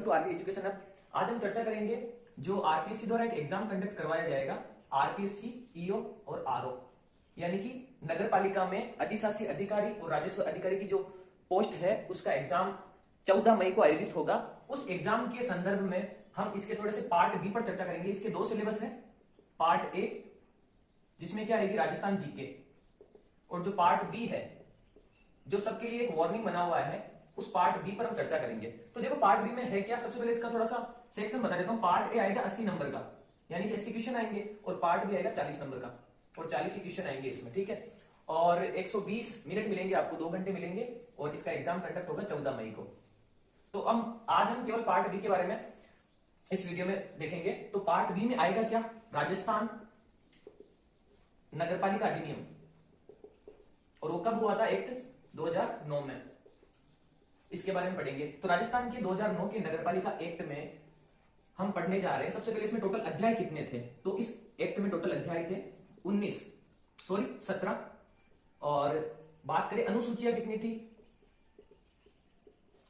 To RB education hub. आज हम चर्चा करेंगे जो आरपीएससी द्वारा एक एग्जाम कंडक्ट करवाया जाएगा, आरपीएससी ईओ और आरओ, यानी कि नगर पालिका में अधिशासी अधिकारी और राजस्व अधिकारी की जो पोस्ट है उसका एग्जाम 14 मई को आयोजित होगा। उस एग्जाम के संदर्भ में हम इसके थोड़े से पार्ट बी पर चर्चा करेंगे। इसके 2 सिलेबस है, पार्ट ए जिसमें क्या रहेगी राजस्थान जीके, और जो पार्ट बी है जो सबके लिए एक वार्निंग बना हुआ है, उस पार्ट बी पर हम चर्चा करेंगे। तो देखो पार्ट बी में है क्या, सबसे पहले इसका थोड़ा सा सेक्शन बता देता हूं। पार्ट ए आएगा 80 नंबर का, यानी कि 80 क्वेश्चन आएंगे, और पार्ट बी आएगा 40 नंबर का, और 40 क्वेश्चन आएंगे इसमें, ठीक है। और 120 मिनट मिलेंगे आपको, 2 घंटे मिलेंगे, और इसका एग्जाम कंडक्ट होगा 14 मई को। तो आज हम केवल पार्ट बी के बारे में इस वीडियो में देखेंगे। तो पार्ट बी में आएगा क्या, राजस्थान नगरपालिका अधिनियम, और वो कब हुआ था, एक्ट 2009 में, इसके बारे में पढ़ेंगे। तो राजस्थान के 2009 के नगरपालिका एक्ट में हम पढ़ने जा रहे हैं। सबसे पहले इसमें टोटल अध्याय कितने थे, तो इस एक्ट में टोटल अध्याय थे 17। और बात करें अनुसूचियां कितनी थी,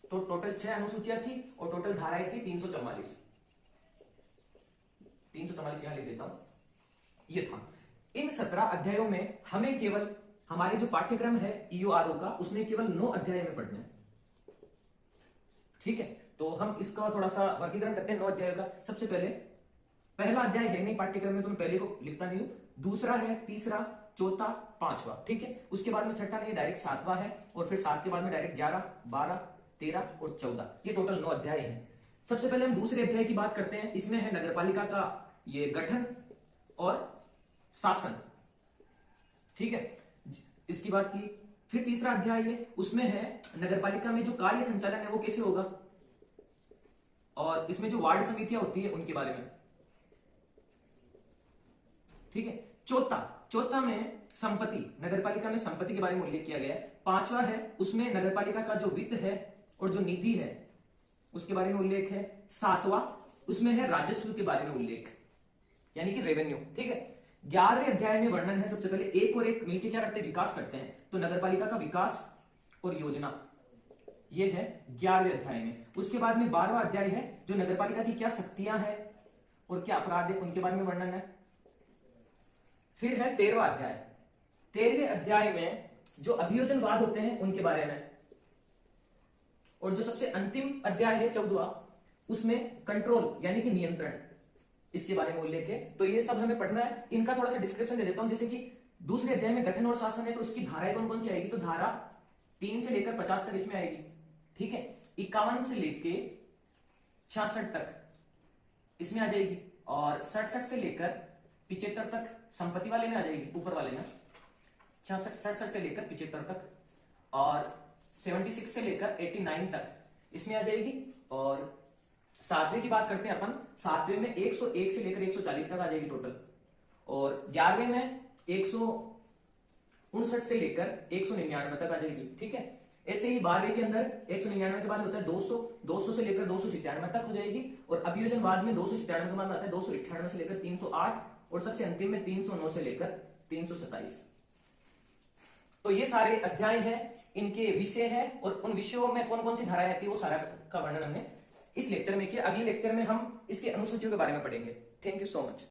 तो टोटल 6 अनुसूचियां थी, और टोटल धाराएं थी 344। यहां लिख देता हूं, ये था। इन 17 अध्यायों में हमें केवल हमारे जो पाठ्यक्रम है ईओआरओ का, उसमें केवल 9 अध्याय में पढ़ने हैं, ठीक है। तो हम इसका थोड़ा सा वर्गीकरण करते हैं 9 अध्यायों का। सबसे पहले पहला अध्याय है नहीं पाठ्यक्रम में, तो मैं पहले को लिखता नहीं हूं। दूसरा है, तीसरा, चौथा, 5वां, ठीक है। उसके बाद में छठा नहीं, डायरेक्ट 7वां है, और फिर 7 के बाद में डायरेक्ट 11, 12, 13 और 14, ये टोटल 9 अध्याय हैं। सबसे पहले हम दूसरे अध्याय की बात करते हैं। इसमें है नगरपालिका का ये गठन और शासन, ठीक है, इसकी बात की। फिर तीसरा अध्याय है, उसमें है नगरपालिका में जो कार्य संचालन है वो कैसे होगा, और इसमें जो वार्ड समितियां होती है उनके बारे में, ठीक है। चौथा में संपत्ति, नगरपालिका में संपत्ति के बारे में उल्लेख किया गया है। 5वां है, उसमें नगरपालिका का जो वित्त है और जो निधि है उसके बारे में उल्लेख है। 7वां, उसमें है राजस्व के बारे में उल्लेख, यानी कि रेवेन्यू, ठीक है। 11वें अध्याय में वर्णन है, सबसे पहले एक और एक मिलकर क्या करते हैं, विकास करते हैं। तो नगरपालिका का विकास और योजना, ये है 11वें अध्याय में। उसके बाद में 12वां अध्याय है, जो नगरपालिका की क्या शक्तियां हैं और क्या अपराध है उनके बारे में वर्णन है। फिर है 13वां अध्याय। 13वें अध्याय में जो अभियोजनवाद होते हैं उनके बारे में, और जो सबसे अंतिम अध्याय है 14वां, उसमें कंट्रोल यानी कि नियंत्रण, इसके बारे में उल्लेख है। तो ये सब हमें पढ़ना है। इनका थोड़ा सा डिस्क्रिप्शन दे देता हूं। जैसे कि दूसरे अध्याय में गठन और शासन है, तो इसकी धाराएं कौन कौन सी आएगी, तो धारा 3 से लेकर 50 तक इसमें आएगी, ठीक है। 51 से लेकर 66 तक इसमें आ जाएगी, और 67 से लेकर 75 तक संपत्ति वाले में आ जाएगी, ऊपर वाले में 67 से लेकर 75 तक, और 76 से लेकर 89 तक इसमें आ जाएगी। और 7वें की बात करते हैं अपन, 7वें में 101 से लेकर 140 तक आ जाएगी टोटल, और 11वें में 159 से लेकर 199 तक आ जाएगी, ठीक है। ऐसे ही 12वें के अंदर 199 के बाद होता है 200, 200 से लेकर 297 तक हो जाएगी, और अभियोजनवाद में 297 के बाद आता है 298 से लेकर 308, और सबसे अंतिम में 309 से लेकर 327। तो ये सारे अध्याय हैं, इनके विषय है, और उन विषयों में कौन कौन सी धाराएं आती है वो सारा का वर्णन हमने इस लेक्चर में किया। अगले लेक्चर में हम इसके अनुसूचियों के बारे में पढ़ेंगे। Thank you so much.